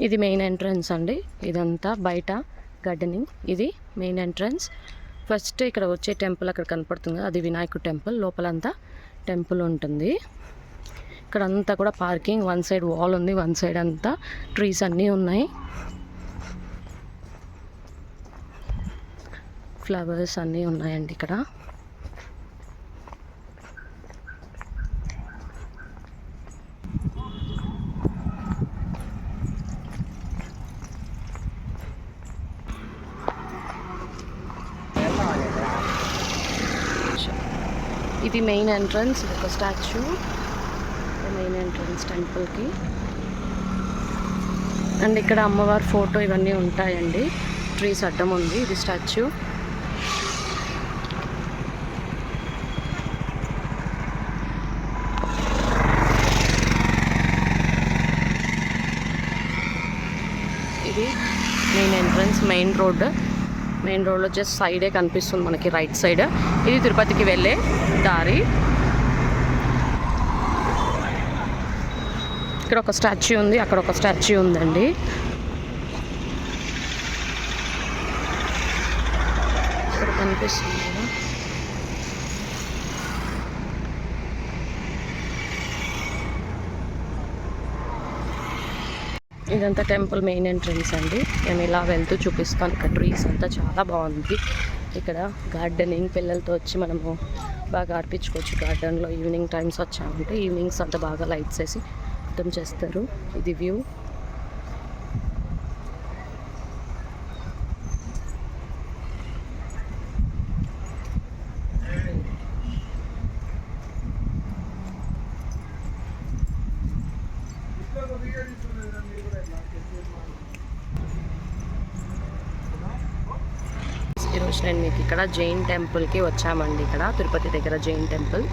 ఇది main entrance అండి. ఇదంతా బయట గార్డెనింగ్. ఇది మెయిన్ ఎంట్రన్స్. ఫస్ట్ ఇక్కడ వచ్చే టెంపుల్ అక్కడ కనపడుతుంది, అది వినాయకుడు టెంపుల్. లోపలంతా టెంపుల్ ఉంటుంది. ఇక్కడ అంతా కూడా పార్కింగ్. వన్ సైడ్ వాల్ ఉంది, వన్ సైడ్ అంతా ట్రీస్ అన్నీ ఉన్నాయి. ఫ్లవర్స్ అన్నీ ఉన్నాయండి ఇక్కడ. ఇది మెయిన్ ఎంట్రన్స్. ఇది ఒక స్టాచ్యూ. మెయిన్ ఎంట్రన్స్ టెంపుల్కి. అండ్ ఇక్కడ అమ్మవారి ఫోటో ఇవన్నీ ఉంటాయండి. ట్రీస్ అడ్డం ఉంది. ఇది స్టాచ్యూ. ఇది మెయిన్ ఎంట్రన్స్. మెయిన్ రోడ్లో జస్ట్ సైడే కనిపిస్తుంది మనకి, రైట్ సైడ్. ఇది తిరుపతికి వెళ్ళే దారి. ఇక్కడ ఒక స్టాచ్యూ ఉంది, అక్కడ ఒక స్టాచ్యూ ఉందండి. ఇక్కడ కనిపిస్తుంది కదా. ఇదంతా టెంపుల్ మెయిన్ ఎంట్రన్స్ అండి. నేను ఇలా వెళ్తూ చూపిస్తాను. ఇక్కడ ట్రీస్ అంతా చాలా బాగుంది. ఇక్కడ గార్డెనింగ్ పిల్లలతో వచ్చి మనము బాగా ఆడిపించుకోవచ్చు. గార్డెన్లో ఈవినింగ్ టైమ్స్ వచ్చామంటే ఈవినింగ్స్ అంతా బాగా లైట్స్ వేసి మొత్తం చేస్తారు. ఇది వ్యూ. ఈరోజు నేను మీకు ఇక్కడ జైన్ టెంపుల్కి వచ్చామండి. ఇక్కడ తిరుపతి దగ్గర జైన్ టెంపుల్.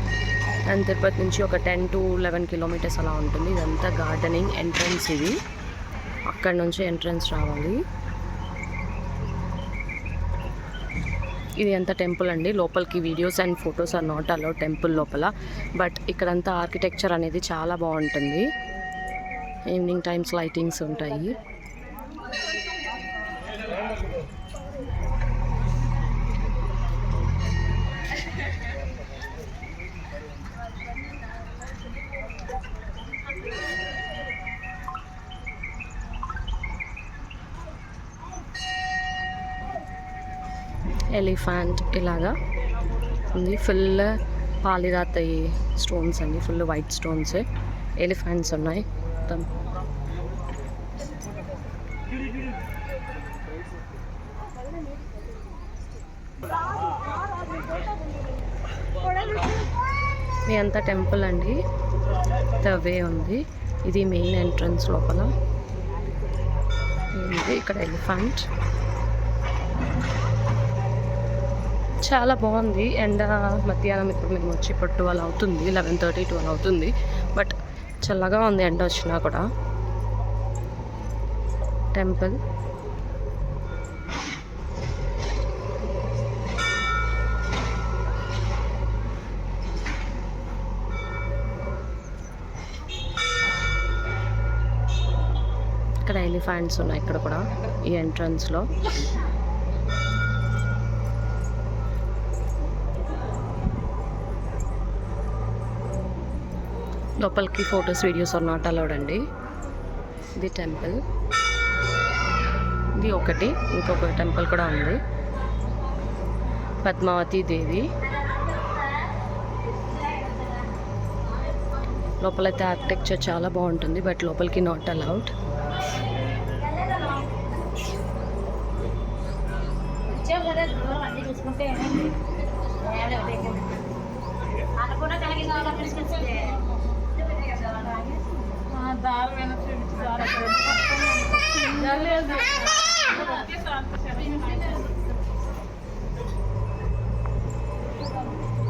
అండ్ తిరుపతి నుంచి ఒక 10 to 11 kilometers అలా ఉంటుంది. ఇదంతా గార్డెనింగ్ ఎంట్రన్స్. ఇది అక్కడ నుంచి ఎంట్రన్స్ రావాలి. ఇది ఎంత టెంపుల్ అండి. లోపలికి videos and photos are not allowed temple లోపల. బట్ ఇక్కడంతా ఆర్కిటెక్చర్ అనేది చాలా బాగుంటుంది. ఈవినింగ్ టైమ్స్ లైటింగ్స్ ఉంటాయి. ఎలిఫెంట్ ఇలాగా ఉంది. ఫుల్ పాలిరాతి స్టోన్స్ అండి. Full white stones. ఎలిఫెంట్స్ ఉన్నాయి మొత్తం. ఇదంతా టెంపుల్ అండి. వే ఉంది. ఇది మెయిన్ ఎంట్రన్స్ లోపల. ఇక్కడ ఎలిఫెంట్ చాలా బాగుంది. ఎండ మధ్యాహ్నం ఇప్పుడు మేము వచ్చి ఇప్పుడు 12 అవుతుంది, 11:30, 12 అవుతుంది. బట్ చల్లగా ఉంది ఎండ వచ్చినా కూడా. టెంపుల్ ఇక్కడ ఎలిఫెంట్స్ ఉన్నాయి. ఇక్కడ కూడా ఈ ఎంట్రన్స్లో. లోపలికి photos videos are not allowed అండి. ఇది టెంపుల్. ఇది ఒకటి. ఇంకొక టెంపుల్ కూడా ఉంది, పద్మావతి దేవి. లోపలైతే ఆర్కిటెక్చర్ చాలా బాగుంటుంది. బట్ లోపలికి నాట్ అలౌడ్.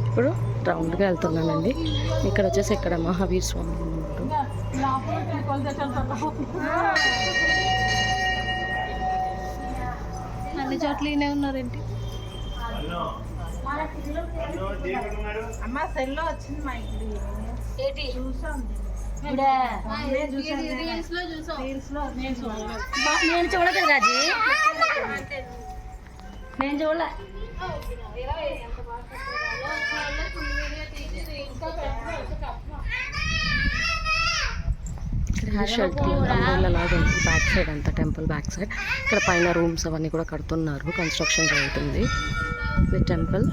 ఇప్పుడు రౌండ్గా వెళ్తున్నానండి. ఇక్కడ వచ్చేసి ఇక్కడ మహావీర్ స్వామి ఉన్నారు. అన్ని చోట్ల ఈయనే ఉన్నారేంటి? అమ్మ సెల్లో వచ్చింది మా ఇంటికి చూసాం. నేను చూడలేదు రాజీ, నేను చూడలే. లాగా ఉంది బ్యాక్ సైడ్ అంతా, టెంపుల్ బ్యాక్ సైడ్. ఇక్కడ పైన రూమ్స్ అవన్నీ కూడా కడుతున్నారు, కన్స్ట్రక్షన్ జరుగుతుంది. ఇది టెంపుల్.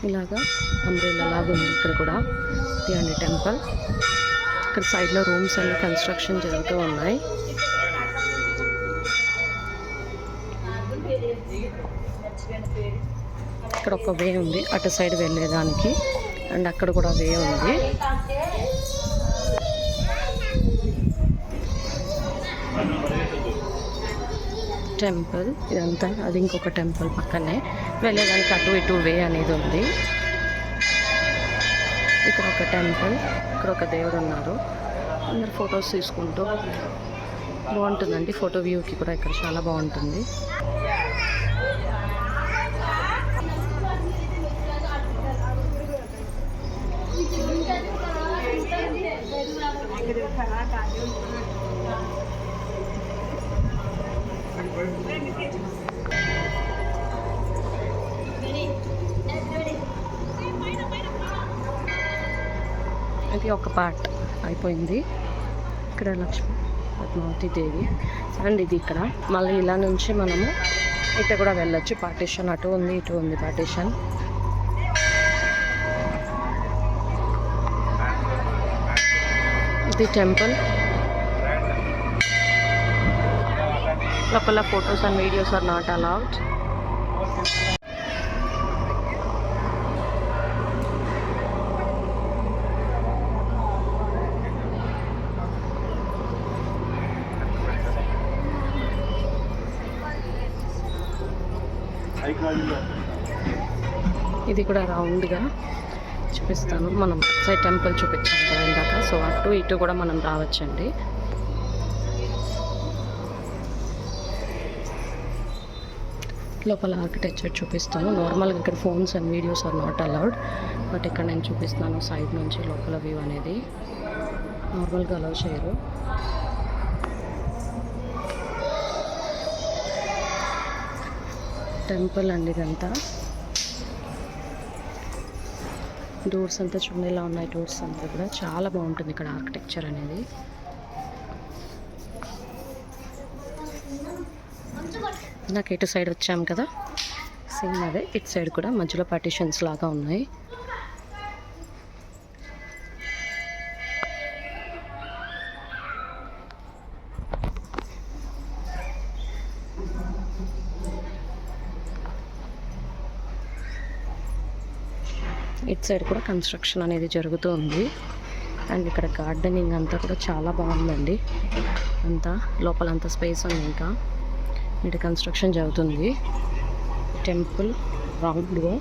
ఇలాగా అంబ్రెల్లా లాగా ఉంది ఇక్కడ కూడా. ఇది అండి టెంపుల్. ఇక్కడ సైడ్లో రూమ్స్ అన్ని కన్స్ట్రక్షన్ జరుగుతూ ఉన్నాయి. ఇక్కడ ఒక వే ఉంది అటు సైడ్ వెళ్ళేదానికి, అండ్ అక్కడ కూడా వే ఉంది. టెంపుల్ ఇదంతా. అది ఇంకొక టెంపుల్ పక్కనే వెళ్ళేదానికి అటు ఇటు వే అనేది ఉంది. ఇక్కడ ఒక టెంపుల్, ఇక్కడ ఒక దేవుడు ఉన్నారు. అందరు ఫొటోస్ తీసుకుంటూ బాగుంటుందండి. ఫోటో వ్యూకి కూడా ఇక్కడ చాలా బాగుంటుంది. ఇది ఒక పార్ట్ అయిపోయింది. ఇక్కడ లక్ష్మీ పద్మావతి దేవి అండ్ ఇది ఇక్కడ. మళ్ళీ ఇలా నుంచి మనము ఇటు కూడా వెళ్ళొచ్చు. పార్టీషన్ అటు ఉంది, ఇటు ఉంది పార్టీషన్. ఇది టెంపుల్. లోపల photos and videos are not allowed. ఇది కూడా రౌండ్గా చూపిస్తాను. మనం సైడ్ టెంపుల్ చూపించాం కదా ఇందాక, సో అటు ఇటు కూడా మనం రావచ్చండి. లోపల ఆర్కిటెక్చర్ చూపిస్తాను. నార్మల్గా ఇక్కడ phones and videos are not allowed, but ఇక్కడ నేను చూపిస్తాను సైడ్ నుంచి లోపల వ్యూ అనేది. నార్మల్గా అలౌ చేయరు. టెంపుల్ అండి ఇదంతా. డోర్స్ అంతా చూడండి ఎలా ఉన్నాయి. డోర్స్ అంతా కూడా చాలా బాగుంటుంది ఇక్కడ ఆర్కిటెక్చర్ అనేది. నాకు ఇటు సైడ్ వచ్చాం కదా, సేమ్ అదే ఇటు సైడ్ కూడా మధ్యలో పార్టీషన్స్ లాగా ఉన్నాయి. ఇటు సైడ్ కూడా కన్స్ట్రక్షన్ అనేది జరుగుతూ ఉంది. అండ్ ఇక్కడ గార్డెనింగ్ అంతా కూడా చాలా బాగుందండి. అంతా లోపల అంత స్పేస్ ఉంది. ఇంకా ఇటు కన్స్ట్రక్షన్ జరుగుతుంది. టెంపుల్ రౌండ్గా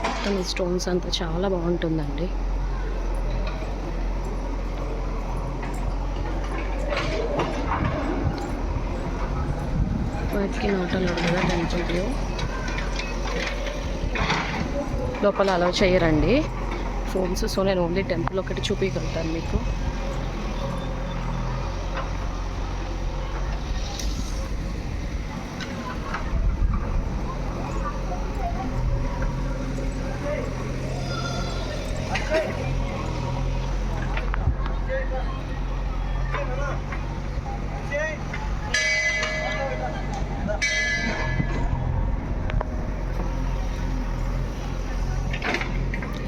మొత్తం ఈ స్టోన్స్ అంతా చాలా బాగుంటుందండి. బయటికి నోటలు కదా టెంపుల్ వ్యూ. లోపల అలౌ చేయరండి ఫోన్స్, సో నేను ఓన్లీ టెంపుల్ ఒకటి చూపించగలుగుతాను మీకు.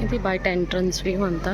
ఇది బయట ఎంట్రన్స్ వ్యూ అంతా.